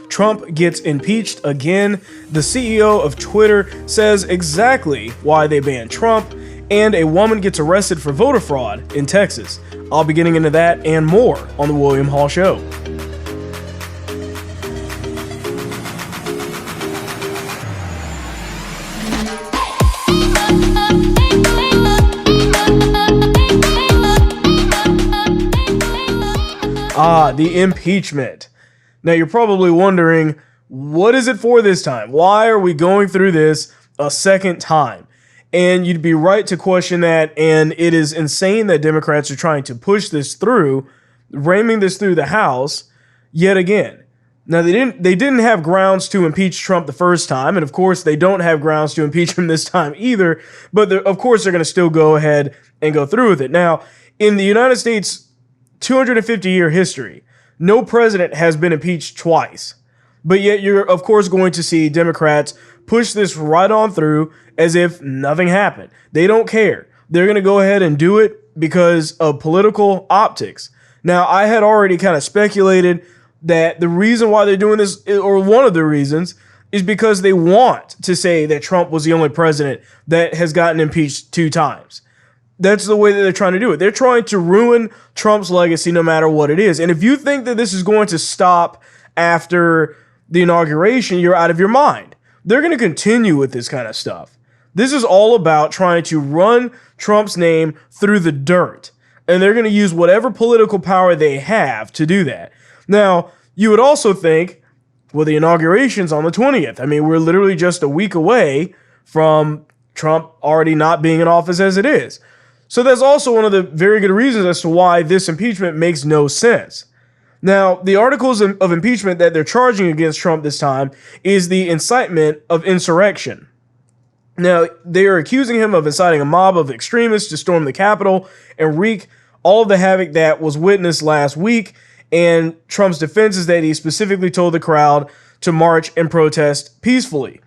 Trump gets impeached again. The CEO of Twitter says exactly why they banned Trump, and a woman gets arrested for voter fraud in Texas. I'll be getting into that and more on The William Hall Show. The impeachment. Now, you're probably wondering, what is it for this time? Why are we going through this a second time? And you'd be right to question that, and it is insane that Democrats are trying to push this through, ramming this through the House yet again. Now, they didn't have grounds to impeach Trump the first time, and of course, they don't have grounds to impeach him this time either, but of course, they're going to still go ahead and go through with it. Now, in the United States 250-year history, no president has been impeached twice. But yet you're, of course, going to see Democrats push this right on through as if nothing happened. They don't care. They're going to go ahead and do it because of political optics. Now, I had already kind of speculated that the reason why they're doing this, or one of the reasons, is because they want to say that Trump was the only president that has gotten impeached 2 times. That's the way that they're trying to do it. They're trying to ruin Trump's legacy no matter what it is. And if you think that this is going to stop after the inauguration, you're out of your mind. They're going to continue with this kind of stuff. This is all about trying to run Trump's name through the dirt. And they're going to use whatever political power they have to do that. Now, you would also think, well, the inauguration's on the 20th. I mean, we're literally just a week away from Trump already not being in office as it is. So that's also one of the very good reasons as to why this impeachment makes no sense. Now, the articles of impeachment that they're charging against Trump this time is the incitement of insurrection. Now, they are accusing him of inciting a mob of extremists to storm the Capitol and wreak all of the havoc that was witnessed last week. And Trump's defense is that he specifically told the crowd to march and protest peacefully,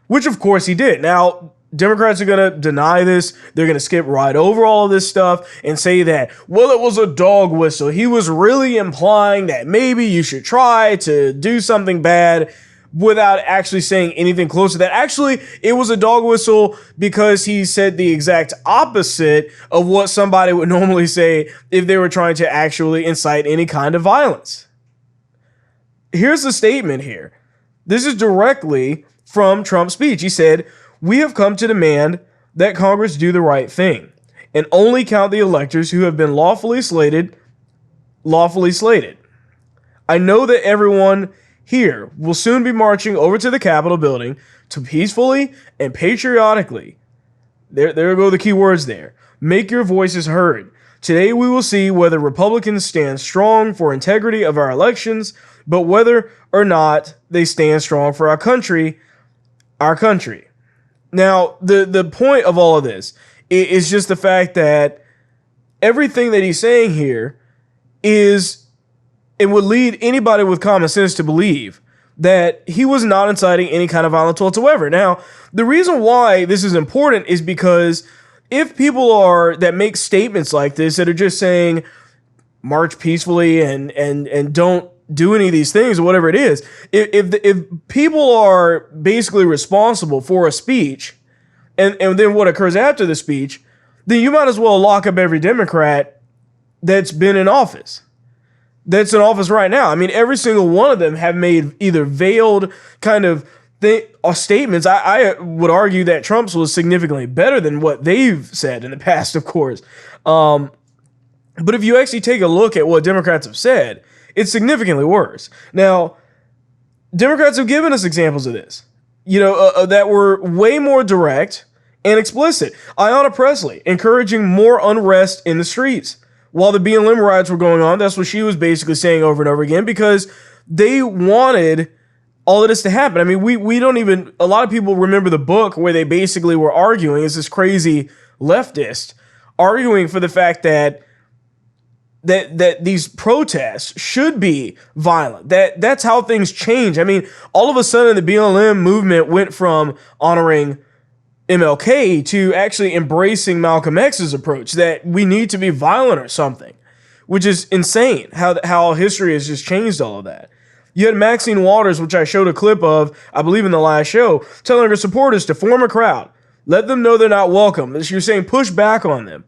which of course he did. Now, Democrats are going to deny this. They're going to skip right over all of this stuff and say that, well, it was a dog whistle. He was really implying that maybe you should try to do something bad without actually saying anything close to that. Actually, it was a dog whistle because he said the exact opposite of what somebody would normally say if they were trying to actually incite any kind of violence. Here's the statement here. This is directly from Trump's speech. He said, "We have come to demand that Congress do the right thing and only count the electors who have been lawfully slated. I know that everyone here will soon be marching over to the Capitol building to peacefully and patriotically." There go the key words there. "Make your voices heard. Today we will see whether Republicans stand strong for integrity of our elections, but whether or not they stand strong for our country. Now, the point of all of this is just the fact that everything that he's saying here is, it would lead anybody with common sense to believe that he was not inciting any kind of violence whatsoever. Now, the reason why this is important is because if people that make statements like this that are just saying march peacefully and don't do any of these things or whatever it is, if people are basically responsible for a speech and then what occurs after the speech, then you might as well lock up every Democrat that's been in office. That's in office right now. I mean, every single one of them have made either veiled kind of statements. I would argue that Trump's was significantly better than what they've said in the past, of course. But if you actually take a look at what Democrats have said, it's significantly worse. Now, Democrats have given us examples of this, that were way more direct and explicit. Ayanna Pressley encouraging more unrest in the streets while the BLM riots were going on. That's what she was basically saying over and over again, because they wanted all of this to happen. I mean, we don't even, a lot of people remember the book where they basically were arguing, it's this crazy leftist arguing for the fact that these protests should be violent. That's how things change. I mean, all of a sudden the BLM movement went from honoring MLK to actually embracing Malcolm X's approach that we need to be violent or something, which is insane how history has just changed all of that. You had Maxine Waters, which I showed a clip of, I believe in the last show, telling her supporters to form a crowd. Let them know they're not welcome. She was saying push back on them.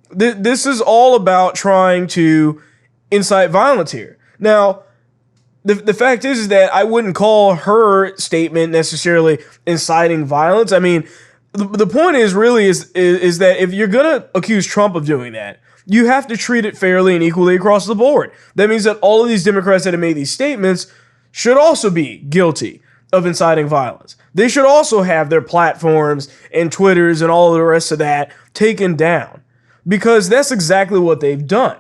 This is all about trying to incite violence here. Now, the fact is that I wouldn't call her statement necessarily inciting violence. I mean, the point is really is that if you're going to accuse Trump of doing that, you have to treat it fairly and equally across the board. That means that all of these Democrats that have made these statements should also be guilty of inciting violence. They should also have their platforms and Twitters and all of the rest of that taken down, because that's exactly what they've done.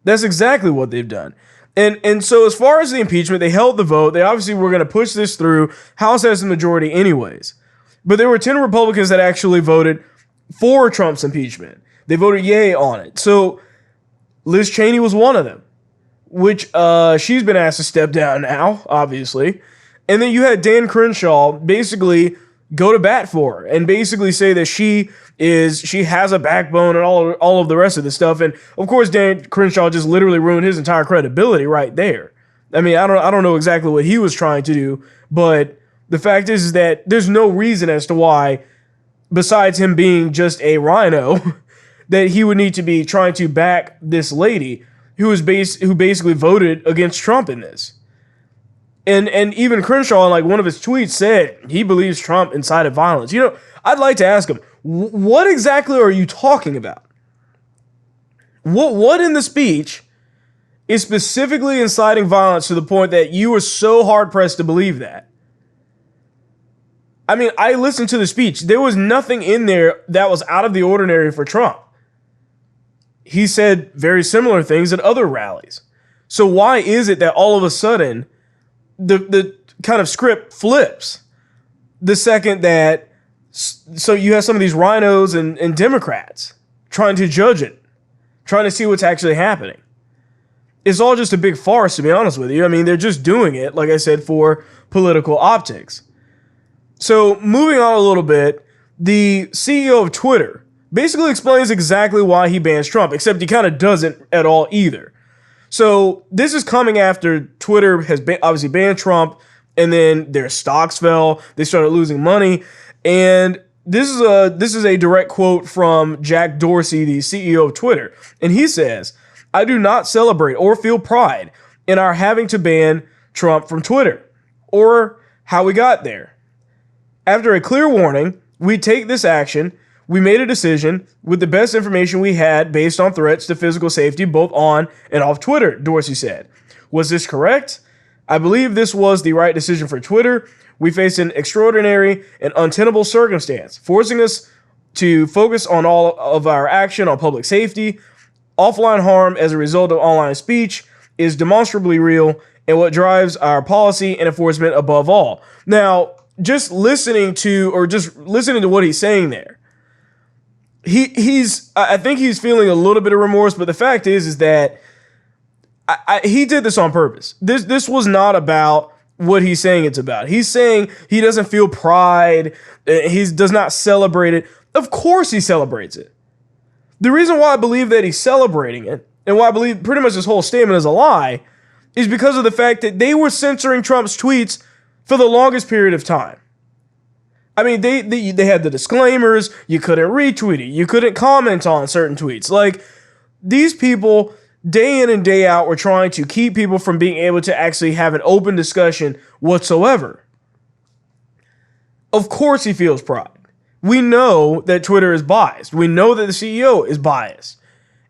That's exactly what they've done. And so as far as the impeachment, they held the vote. They obviously were going to push this through. House has the majority anyways. But there were 10 Republicans that actually voted for Trump's impeachment. They voted yay on it. So Liz Cheney was one of them, which she's been asked to step down now, obviously. And then you had Dan Crenshaw basically go to bat for her and basically say that she has a backbone and all of the rest of this stuff. And of course, Dan Crenshaw just literally ruined his entire credibility right there. I mean, I don't know exactly what he was trying to do, but the fact is that there's no reason as to why, besides him being just a rhino, that he would need to be trying to back this lady who basically voted against Trump in this. And even Crenshaw, in like one of his tweets, said he believes Trump incited violence. You know, I'd like to ask him, what exactly are you talking about? What in the speech is specifically inciting violence to the point that you were so hard pressed to believe that? I mean, I listened to the speech. There was nothing in there that was out of the ordinary for Trump. He said very similar things at other rallies. So why is it that all of a sudden the kind of script flips the second that, so you have some of these rhinos and Democrats trying to judge it, trying to see what's actually happening? It's all just a big farce, to be honest with you. I mean, they're just doing it, like I said, for political optics. So moving on a little bit, the CEO of Twitter basically explains exactly why he bans Trump, except he kind of doesn't at all either. So this is coming after Twitter has obviously banned Trump, and then their stocks fell. They started losing money. And this is a direct quote from Jack Dorsey, the CEO of Twitter. And he says, "I do not celebrate or feel pride in our having to ban Trump from Twitter or how we got there. After a clear warning, we take this action. We made a decision with the best information we had based on threats to physical safety both on and off Twitter," Dorsey said. "Was this correct? I believe this was the right decision for Twitter. We faced an extraordinary and untenable circumstance, forcing us to focus on all of our action on public safety. Offline harm as a result of online speech is demonstrably real and what drives our policy and enforcement above all." Now, just listening to what he's saying there, I think he's feeling a little bit of remorse, but the fact is that he did this on purpose. This was not about what he's saying it's about. He's saying he doesn't feel pride. He does not celebrate it. Of course he celebrates it. The reason why I believe that he's celebrating it, and why I believe pretty much this whole statement is a lie, is because of the fact that they were censoring Trump's tweets for the longest period of time. I mean, they had the disclaimers. You couldn't retweet it. You couldn't comment on certain tweets. Like, these people, day in and day out, were trying to keep people from being able to actually have an open discussion whatsoever. Of course he feels pride. We know that Twitter is biased. We know that the CEO is biased.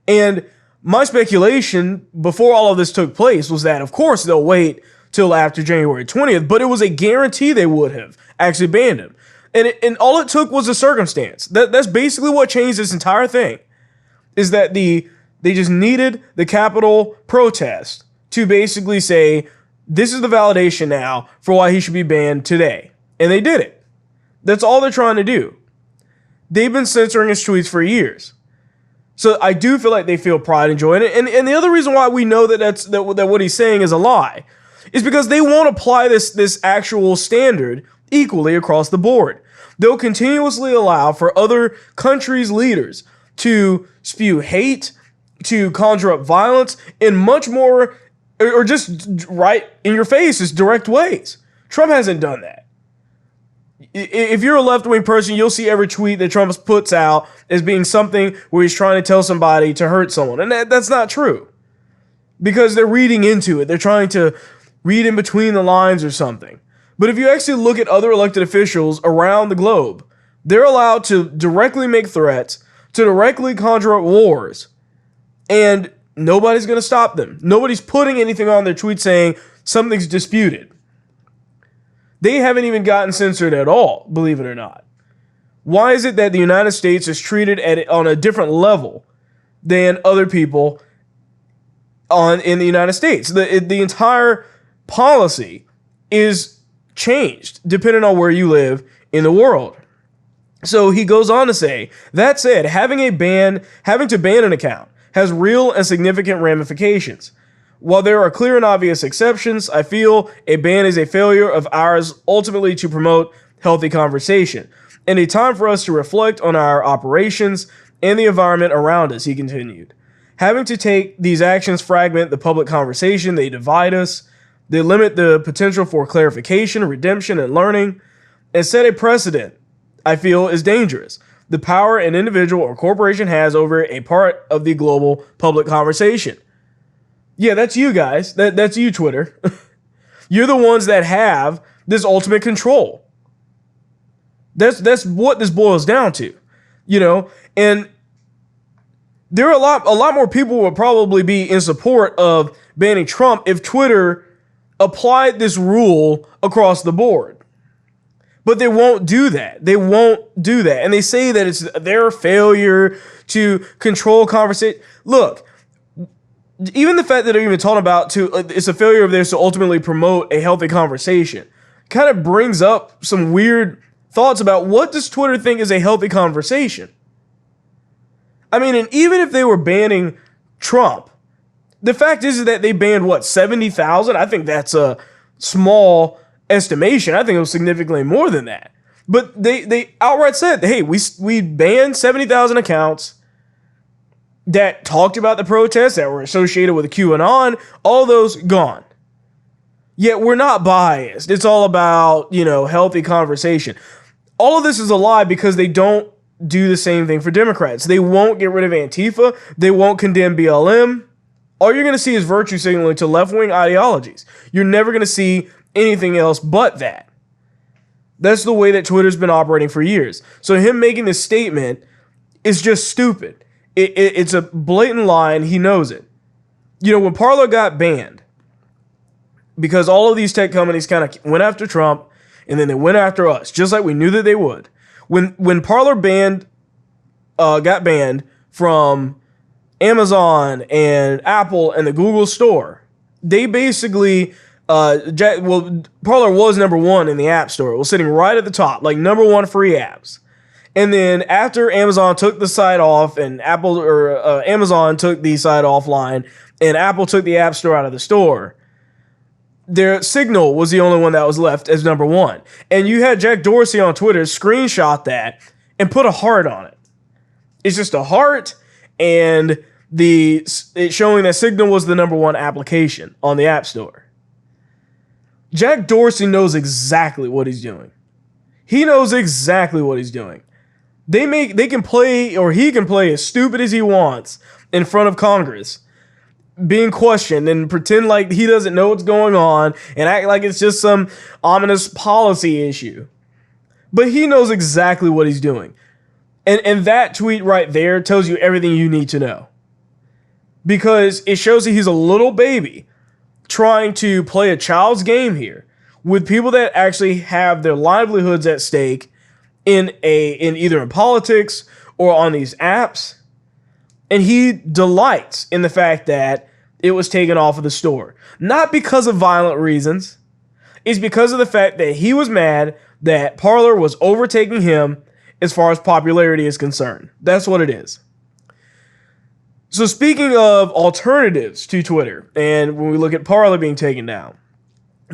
And my speculation before all of this took place was that, of course, they'll wait till after January 20th, but it was a guarantee they would have actually banned him. And all it took was a circumstance. That's basically what changed this entire thing, is that they just needed the Capitol protest to basically say, this is the validation now for why he should be banned today. And they did it. That's all they're trying to do. They've been censoring his tweets for years. So I do feel like they feel pride and joy in it. And the other reason why we know that what he's saying is a lie is because they won't apply this actual standard equally across the board. They'll continuously allow for other countries' leaders to spew hate, to conjure up violence in much more or just right in your face, is direct ways. Trump hasn't done that. If you're a left-wing person, you'll see every tweet that Trump puts out as being something where he's trying to tell somebody to hurt someone. And that's not true. Because they're reading into it. They're trying to read in between the lines or something. But if you actually look at other elected officials around the globe, they're allowed to directly make threats, to directly conjure up wars, and nobody's going to stop them. Nobody's putting anything on their tweet saying something's disputed. They haven't even gotten censored at all, believe it or not. Why is it that the United States is treated on a different level than other people in the United States? The entire policy is changed depending on where you live in the world. So he goes on to say, that said, having to ban an account has real and significant ramifications. While there are clear and obvious exceptions, I feel a ban is a failure of ours ultimately to promote healthy conversation, and a time for us to reflect on our operations and the environment around us, he continued. Having to take these actions fragment the public conversation, they divide us, they limit the potential for clarification, redemption, and learning, and set a precedent I feel is dangerous. The power an individual or corporation has over a part of the global public conversation. Yeah, that's you guys. That's you, Twitter. You're the ones that have this ultimate control. That's what this boils down to, and there are a lot more people would probably be in support of banning Trump if Twitter applied this rule across the board. But they won't do that. They won't do that. And they say that it's their failure to control conversation. Look, even the fact that they're even talking about it's a failure of theirs to ultimately promote a healthy conversation kind of brings up some weird thoughts about what does Twitter think is a healthy conversation. I mean, and even if they were banning Trump, the fact is that they banned, 70,000? I think that's a small estimation. I think it was significantly more than that. But they outright said, hey, we banned 70,000 accounts that talked about the protests that were associated with QAnon, all those gone. Yet we're not biased. It's all about, healthy conversation. All of this is a lie because they don't do the same thing for Democrats. They won't get rid of Antifa. They won't condemn BLM. All you're going to see is virtue signaling to left-wing ideologies. You're never going to see anything else but that. That's the way that Twitter's been operating for years. So him making this statement is just stupid. It's a blatant lie, and he knows it. When Parler got banned, because all of these tech companies kind of went after Trump, and then they went after us, just like we knew that they would. When Parler got banned from Amazon and Apple and the Google Store, they basically Parler was number one in the App Store. It was sitting right at the top, like number one free apps. And then after Amazon took the site off and Amazon took the site offline and Apple took the App Store out of the store, their Signal was the only one that was left as number one. And you had Jack Dorsey on Twitter screenshot that and put a heart on it. It's just a heart and it's showing that Signal was the number one application on the App Store. Jack Dorsey knows exactly what he's doing. He knows exactly what he's doing. He can play as stupid as he wants in front of Congress, being questioned, and pretend like he doesn't know what's going on and act like it's just some ominous policy issue. But he knows exactly what he's doing. And that tweet right there tells you everything you need to know. Because it shows that he's a little baby trying to play a child's game here with people that actually have their livelihoods at stake in either in politics or on these apps. And he delights in the fact that it was taken off of the store. Not because of violent reasons. It's because of the fact that he was mad that Parler was overtaking him as far as popularity is concerned. That's what it is. So speaking of alternatives to Twitter, and when we look at Parler being taken down,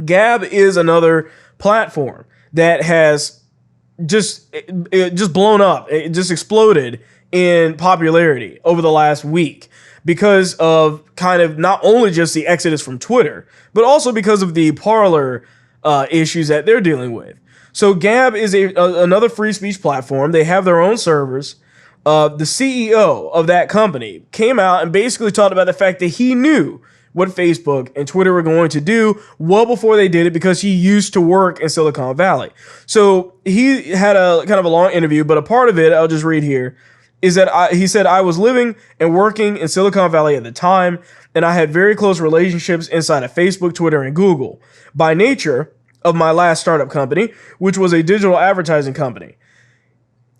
Gab is another platform that has just blown up. It just exploded in popularity over the last week because of kind of not only just the exodus from Twitter, but also because of the Parler issues that they're dealing with. So Gab is another free speech platform. They have their own servers. The CEO of that company came out and basically talked about the fact that he knew what Facebook and Twitter were going to do well before they did it because he used to work in Silicon Valley. So he had a kind of a long interview, but a part of it, I'll just read here, is that he said, I was living and working in Silicon Valley at the time, and I had very close relationships inside of Facebook, Twitter, and Google. By nature of my last startup company, which was a digital advertising company.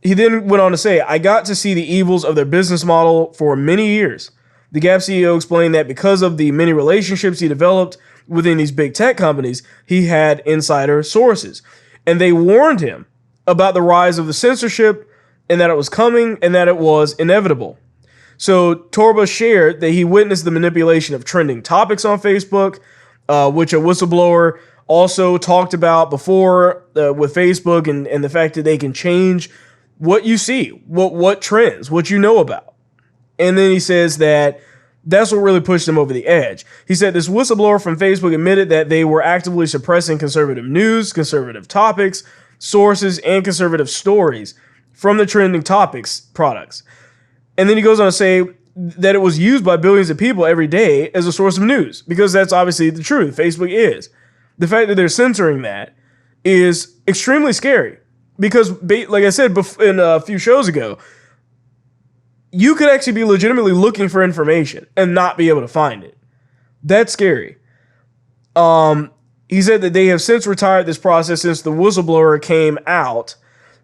He then went on to say, I got to see the evils of their business model for many years. The Gap CEO explained that because of the many relationships he developed within these big tech companies, he had insider sources. And they warned him about the rise of the censorship and that it was coming and that it was inevitable. So Torba shared that he witnessed the manipulation of trending topics on Facebook, which a whistleblower also talked about before with Facebook and the fact that they can change what you see, what trends, what you know about. And then he says that that's what really pushed him over the edge. He said this whistleblower from Facebook admitted that they were actively suppressing conservative news, conservative topics, sources, and conservative stories from the trending topics products. And then he goes on to say that it was used by billions of people every day as a source of news, because that's obviously the truth. Facebook is. The fact that they're censoring that is extremely scary because, like I said in a few shows ago, you could actually be legitimately looking for information and not be able to find it. That's scary. He said that they have since retired this process since the whistleblower came out,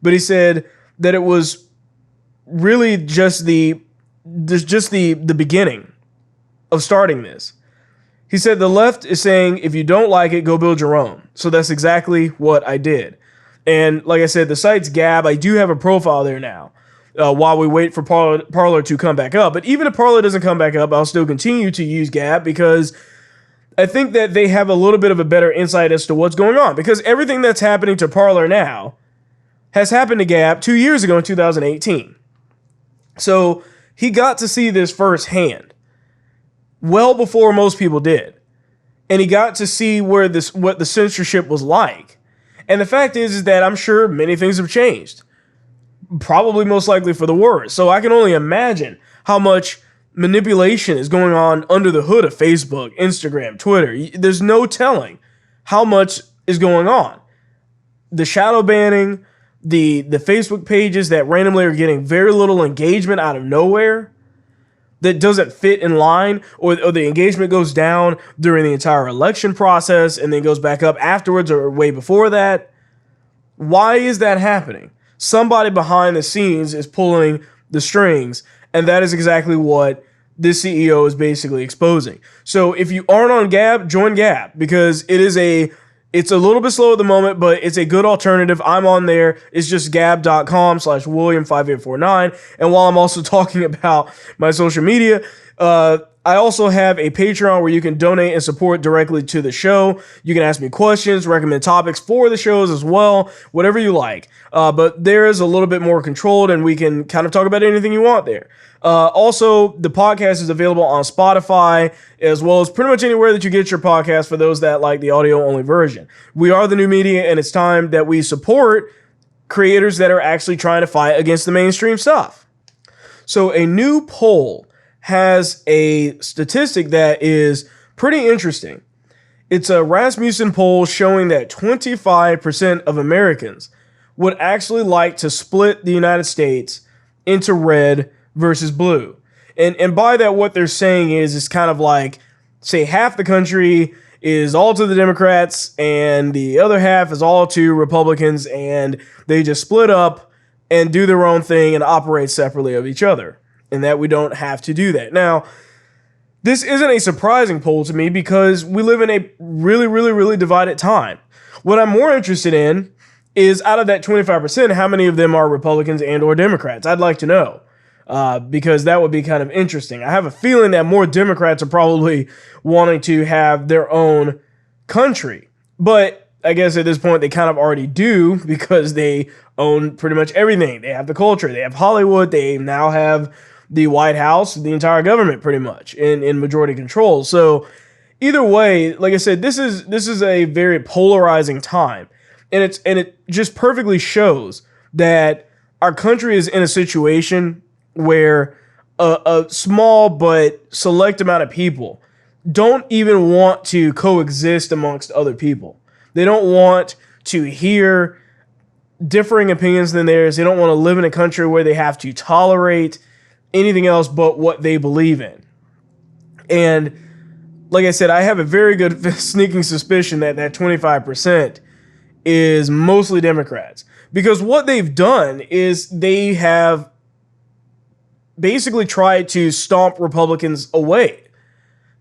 but he said that it was really just the beginning of starting this. He said the left is saying, if you don't like it, go build your own. So that's exactly what I did. And like I said, the site's Gab. I do have a profile there now. While we wait for Parler to come back up. But even if Parler doesn't come back up, I'll still continue to use Gab because I think that they have a little bit of a better insight as to what's going on. Because everything that's happening to Parler now has happened to Gab 2 years ago in 2018. So he got to see this firsthand well before most people did. And he got to see what the censorship was like. And the fact is that I'm sure many things have changed. Probably most likely for the worse. So I can only imagine how much manipulation is going on under the hood of Facebook, Instagram, Twitter. There's no telling how much is going on. The shadow banning, the Facebook pages that randomly are getting very little engagement out of nowhere, that doesn't fit in line, or the engagement goes down during the entire election process and then goes back up afterwards or way before that. Why is that happening? Somebody behind the scenes is pulling the strings, and that is exactly what this CEO is basically exposing. So if you aren't on Gab, join Gab, because it's a little bit slow at the moment, but it's a good alternative. I'm on there. It's just gab.com/William5849. And while I'm also talking about my social media, I also have a Patreon where you can donate and support directly to the show. You can ask me questions, recommend topics for the shows as well, whatever you like. But there is a little bit more controlled, and we can kind of talk about anything you want there. Also, the podcast is available on Spotify, as well as pretty much anywhere that you get your podcast for those that like the audio-only version. We are the new media, and it's time that we support creators that are actually trying to fight against the mainstream stuff. So a new poll has a statistic that is pretty interesting. It's a Rasmussen poll showing that 25% of Americans would actually like to split the United States into red versus blue. And by that, what they're saying is it's kind of like, say, half the country is all to the Democrats and the other half is all to Republicans, and they just split up and do their own thing and operate separately of each other. And that we don't have to do that. Now, this isn't a surprising poll to me because we live in a really, really, really divided time. What I'm more interested in is out of that 25%, how many of them are Republicans and or Democrats? I'd like to know because that would be kind of interesting. I have a feeling that more Democrats are probably wanting to have their own country. But I guess at this point they kind of already do because they own pretty much everything. They have the culture. They have Hollywood. They now have the White House, the entire government pretty much in majority control. So either way, like I said, this is a very polarizing time. And it just perfectly shows that our country is in a situation where a small but select amount of people don't even want to coexist amongst other people. They don't want to hear differing opinions than theirs. They don't want to live in a country where they have to tolerate anything else but what they believe in. And like I said, I have a very good sneaking suspicion that 25% is mostly Democrats. Because what they've done is they have basically tried to stomp Republicans away.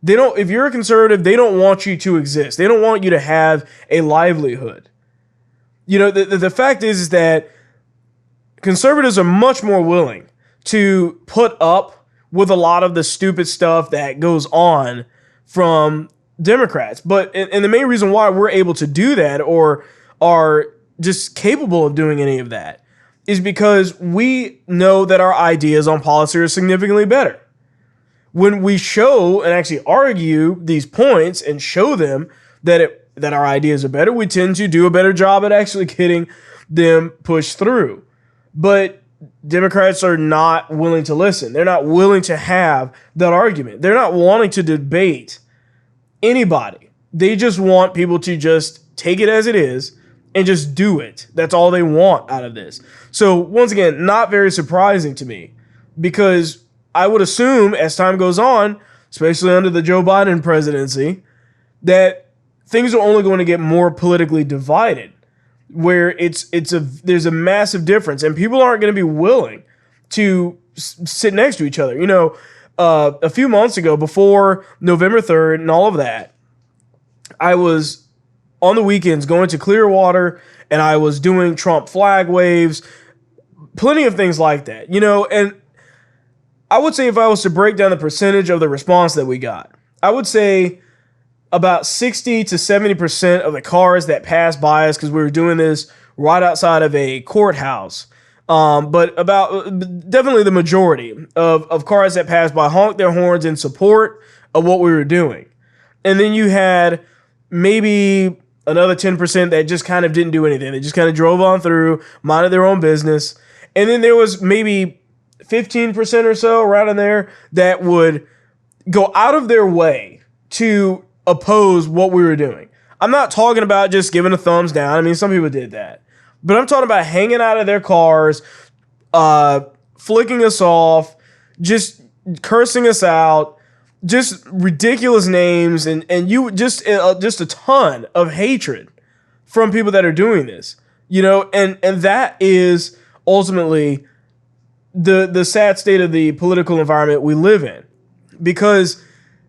They don't, if you're a conservative, they don't want you to exist. They don't want you to have a livelihood. You know, the fact is that conservatives are much more willing to put up with a lot of the stupid stuff that goes on from Democrats. But and the main reason why we're able to do that or are just capable of doing any of that is because we know that our ideas on policy are significantly better. When we show and actually argue these points and show them that our ideas are better, we tend to do a better job at actually getting them pushed through. But Democrats are not willing to listen. They're not willing to have that argument. They're not wanting to debate anybody. They just want people to just take it as it is and just do it. That's all they want out of this. So once again, not very surprising to me, because I would assume as time goes on, especially under the Joe Biden presidency, that things are only going to get more politically divided, where there's a massive difference, and people aren't going to be willing to sit next to each other. You know, a few months ago, before November 3rd and all of that, I was on the weekends going to Clearwater, and I was doing Trump flag waves, plenty of things like that, you know. And I would say if I was to break down the percentage of the response that we got, I would say about 60 to 70% of the cars that passed by us, because we were doing this right outside of a courthouse, but definitely the majority of cars that passed by honked their horns in support of what we were doing. And then you had maybe another 10% that just kind of didn't do anything. They just kind of drove on through, minded their own business. And then there was maybe 15% or so around in there that would go out of their way to oppose what we were doing. I'm not talking about just giving a thumbs down. I mean, some people did that. But I'm talking about hanging out of their cars, flicking us off, just cursing us out, just ridiculous names, and you just a ton of hatred from people that are doing this. You know, and that is ultimately the sad state of the political environment we live in, because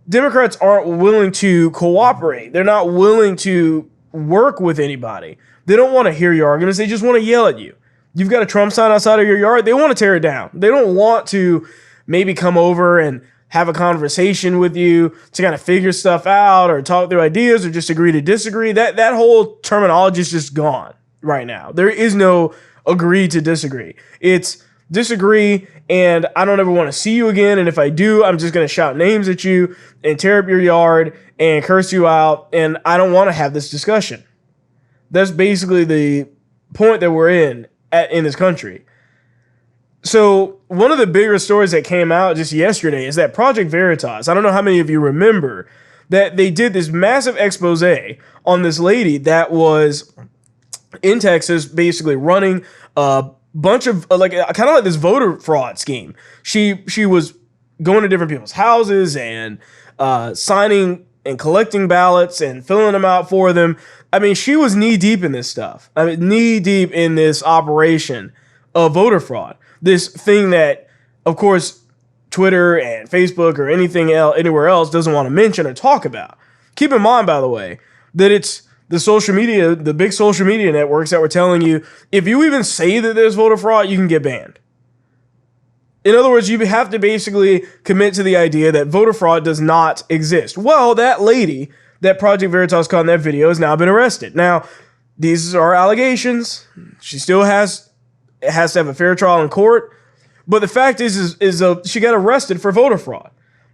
Democrats aren't willing to cooperate. They're not willing to work with anybody. They don't want to hear your arguments. They just want to yell at you. You've got a Trump sign outside of your yard. They want to tear it down. They don't want to maybe come over and have a conversation with you to kind of figure stuff out or talk through ideas or just agree to disagree. That whole terminology is just gone right now. There is no agree to disagree. It's disagree, and I don't ever want to see you again. And if I do, I'm just going to shout names at you and tear up your yard and curse you out. And I don't want to have this discussion. That's basically the point that we're in this country. So one of the bigger stories that came out just yesterday is that Project Veritas, I don't know how many of you remember, that they did this massive expose on this lady that was in Texas basically running a bunch of kind of like this voter fraud scheme. She was going to different people's houses and signing and collecting ballots and filling them out for them. I mean, she was knee deep in this stuff. I mean, knee deep in this operation of voter fraud. This thing that, of course, Twitter and Facebook or anything else, anywhere else doesn't want to mention or talk about. Keep in mind, by the way, that it's the social media, the big social media networks that were telling you, if you even say that there's voter fraud, you can get banned. In other words, you have to basically commit to the idea that voter fraud does not exist. Well, that lady that Project Veritas caught in that video has now been arrested. Now, these are allegations. She still has to have a fair trial in court. But the fact is she got arrested for voter fraud.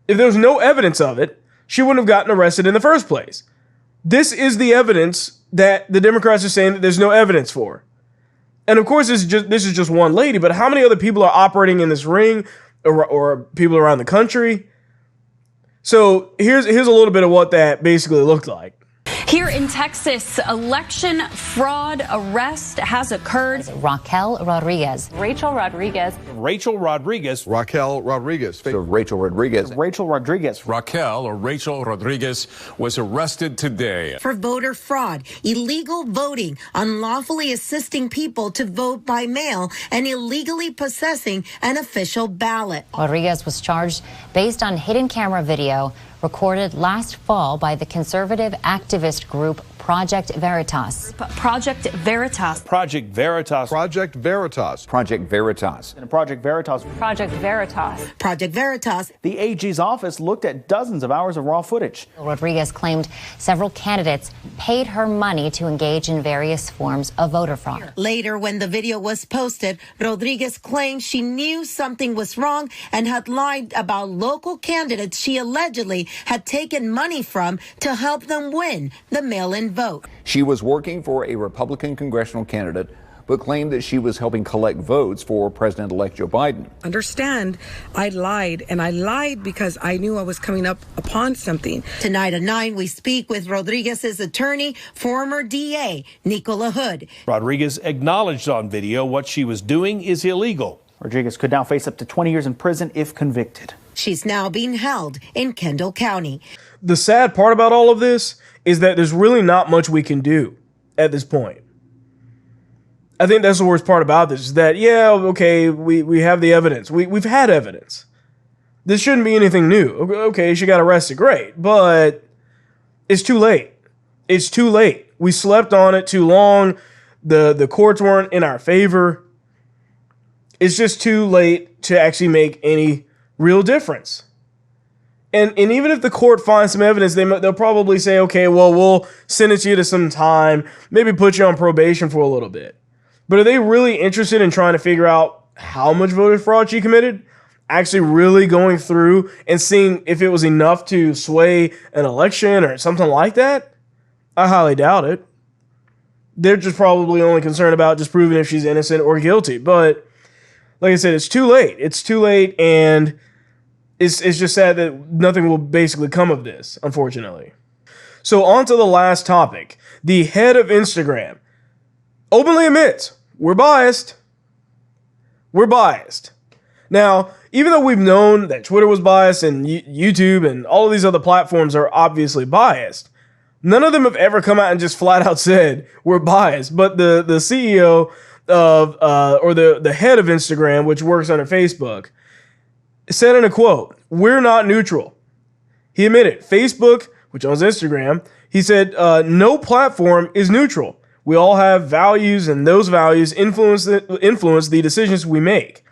If there was no evidence of it, she wouldn't have gotten arrested in the first place. This is the evidence that the Democrats are saying that there's no evidence for. And of course, this is just one lady, but how many other people are operating in this ring or people around the country? So here's a little bit of what that basically looked like. Here in Texas, election fraud arrest has occurred. Raquel Rodriguez. Rachel Rodriguez. Rachel Rodriguez. Raquel Rodriguez. Rachel Rodriguez. Rachel Rodriguez. Rachel Rodriguez was arrested today for voter fraud, illegal voting, unlawfully assisting people to vote by mail, and illegally possessing an official ballot. Rodriguez was charged based on hidden camera video recorded last fall by the conservative activist group Project Veritas. Project Veritas. Project Veritas. Project Veritas. Project Veritas. And Project Veritas. Project Veritas. Project Veritas. The AG's office looked at dozens of hours of raw footage. Rodriguez claimed several candidates paid her money to engage in various forms of voter fraud. Later, when the video was posted, Rodriguez claimed she knew something was wrong and had lied about local candidates she allegedly had taken money from to help them win the mail-in vote. She was working for a Republican congressional candidate, but claimed that she was helping collect votes for President-elect Joe Biden. Understand, I lied, and I lied because I knew I was coming up upon something. Tonight at 9, we speak with Rodriguez's attorney, former DA Nicola Hood. Rodriguez acknowledged on video what she was doing is illegal. Rodriguez could now face up to 20 years in prison if convicted. She's now being held in Kendall County. The sad part about all of this is that there's really not much we can do at this point. I think that's the worst part about this, is that, yeah, okay, we have the evidence. We've had evidence. This shouldn't be anything new. Okay, she got arrested, great, but it's too late. It's too late. We slept on it too long. The courts weren't in our favor. It's just too late to actually make any real difference. And even if the court finds some evidence, they'll probably say, okay, well, we'll sentence you to some time, maybe put you on probation for a little bit. But are they really interested in trying to figure out how much voter fraud she committed? Actually really going through and seeing if it was enough to sway an election or something like that? I highly doubt it. They're just probably only concerned about just proving if she's innocent or guilty. But like I said, it's too late. It's too late, and it's just sad that nothing will basically come of this, unfortunately. So on to the last topic. The head of Instagram openly admits, we're biased. We're biased. Now, even though we've known that Twitter was biased and YouTube and all of these other platforms are obviously biased, none of them have ever come out and just flat out said we're biased. But the CEO of, or the head of Instagram, which works under Facebook, said in a quote, "We're not neutral." He admitted, Facebook, which owns Instagram, he said, no platform is neutral. We all have values, and those values influence the decisions we make.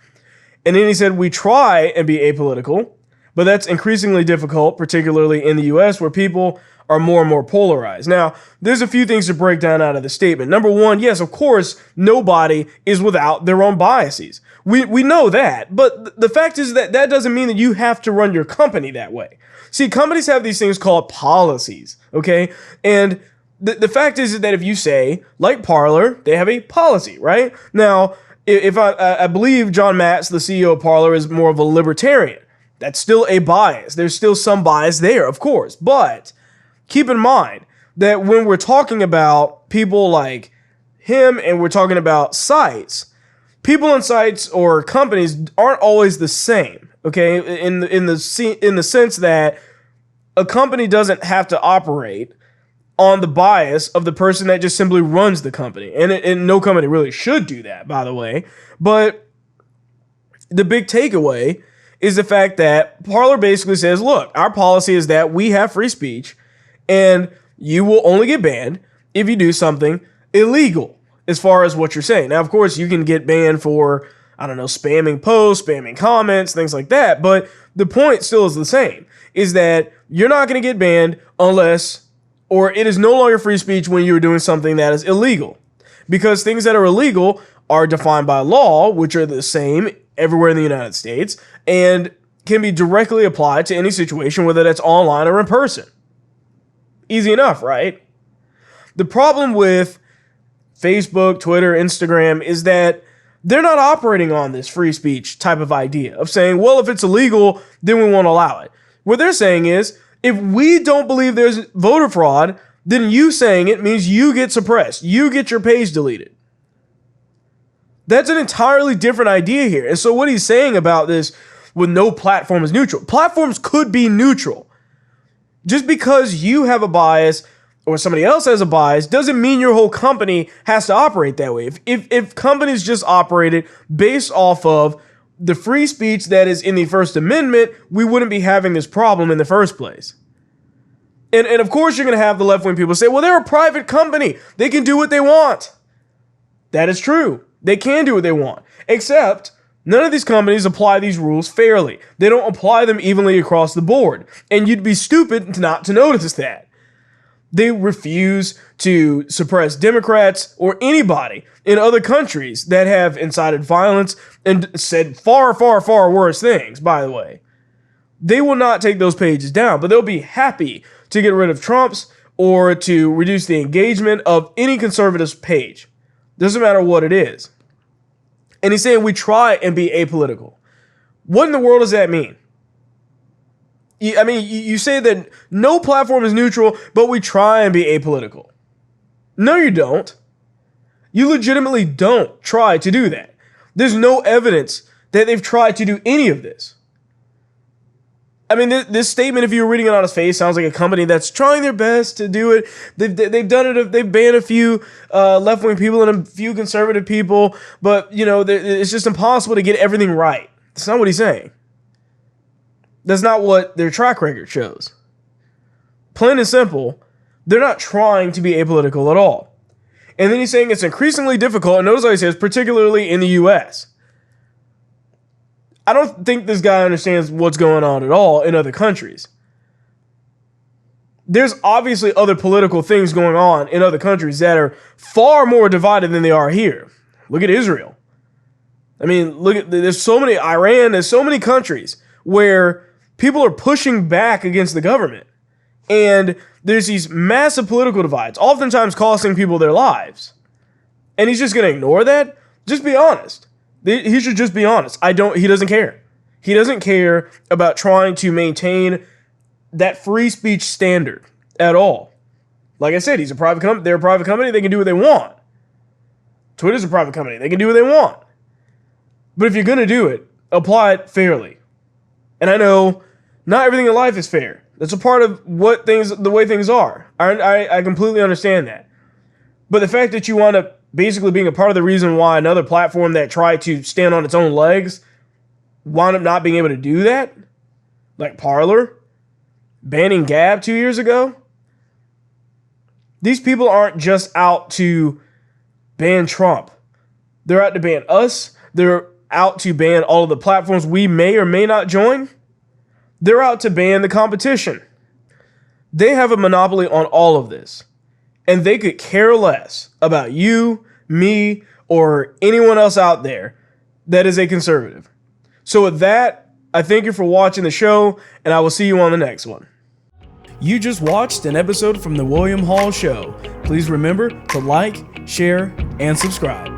And then he said, we try and be apolitical, but that's increasingly difficult, particularly in the US, where people are more and more polarized. Now, there's a few things to break down out of the statement. Number one, yes, of course, nobody is without their own biases. We know that, but the fact is that doesn't mean that you have to run your company that way. See, companies have these things called policies, okay? And the fact is that if you say, like Parler, they have a policy, right? Now, if I believe John Matz, the CEO of Parler, is more of a libertarian. That's still a bias. There's still some bias there, of course. But keep in mind that when we're talking about people like him and we're talking about sites, people and sites or companies aren't always the same, okay? In the sense that a company doesn't have to operate on the bias of the person that just simply runs the company. And no company really should do that, by the way. But the big takeaway is the fact that Parler basically says, look, our policy is that we have free speech, and you will only get banned if you do something illegal as far as what you're saying. Now, of course, you can get banned for, I don't know, spamming posts, spamming comments, things like that. But the point still is the same, is that you're not going to get banned unless, or it is no longer free speech when you're doing something that is illegal. Because things that are illegal are defined by law, which are the same everywhere in the United States and can be directly applied to any situation, whether that's online or in person. Easy enough, right? The problem with Facebook, Twitter, Instagram is that they're not operating on this free speech type of idea of saying, well, if it's illegal, then we won't allow it. What they're saying is, if we don't believe there's voter fraud, then you saying it means you get suppressed. You get your page deleted. That's an entirely different idea here. And so what he's saying about this with no platform is neutral. Platforms could be neutral. Just because you have a bias or somebody else has a bias doesn't mean your whole company has to operate that way. If companies just operated based off of the free speech that is in the First Amendment, we wouldn't be having this problem in the first place. And of course you're going to have the left-wing people say, well, they're a private company. They can do what they want. That is true. They can do what they want. Except none of these companies apply these rules fairly. They don't apply them evenly across the board. And you'd be stupid not to notice that. They refuse to suppress Democrats or anybody in other countries that have incited violence and said far, far, far worse things, by the way. They will not take those pages down, but they'll be happy to get rid of Trump's or to reduce the engagement of any conservative's page. Doesn't matter what it is. And he's saying we try and be apolitical. What in the world does that mean? You say that no platform is neutral, but we try and be apolitical. No, you don't. You legitimately don't try to do that. There's no evidence that they've tried to do any of this. I mean, this statement, if you're reading it on its face, sounds like a company that's trying their best to do it. They've done it. They've banned a few left-wing people and a few conservative people, but it's just impossible to get everything right. That's not what he's saying. That's not what their track record shows. Plain and simple, they're not trying to be apolitical at all. And then he's saying it's increasingly difficult, and notice how he says, particularly in the U.S. I don't think this guy understands what's going on at all in other countries. There's obviously other political things going on in other countries that are far more divided than they are here. Look at Israel. I mean, there's so many, Iran, there's so many countries where people are pushing back against the government. And there's these massive political divides, oftentimes costing people their lives. And he's just going to ignore that? Just be honest. He should just be honest. He doesn't care. He doesn't care about trying to maintain that free speech standard at all. Like I said, he's a private company. They're a private company. They can do what they want. Twitter's a private company. They can do what they want. But if you're going to do it, apply it fairly. And I know not everything in life is fair. That's a part of the way things are. I completely understand that. But the fact that you wind up basically being a part of the reason why another platform that tried to stand on its own legs wound up not being able to do that, like Parler, banning Gab 2 years ago. These people aren't just out to ban Trump. They're out to ban us. They're out to ban all of the platforms we may or may not join. They're out to ban the competition. They have a monopoly on all of this. And they could care less about you, me, or anyone else out there that is a conservative. So with that, I thank you for watching the show, and I will see you on the next one. You just watched an episode from The William Hall Show. Please remember to like, share, and subscribe.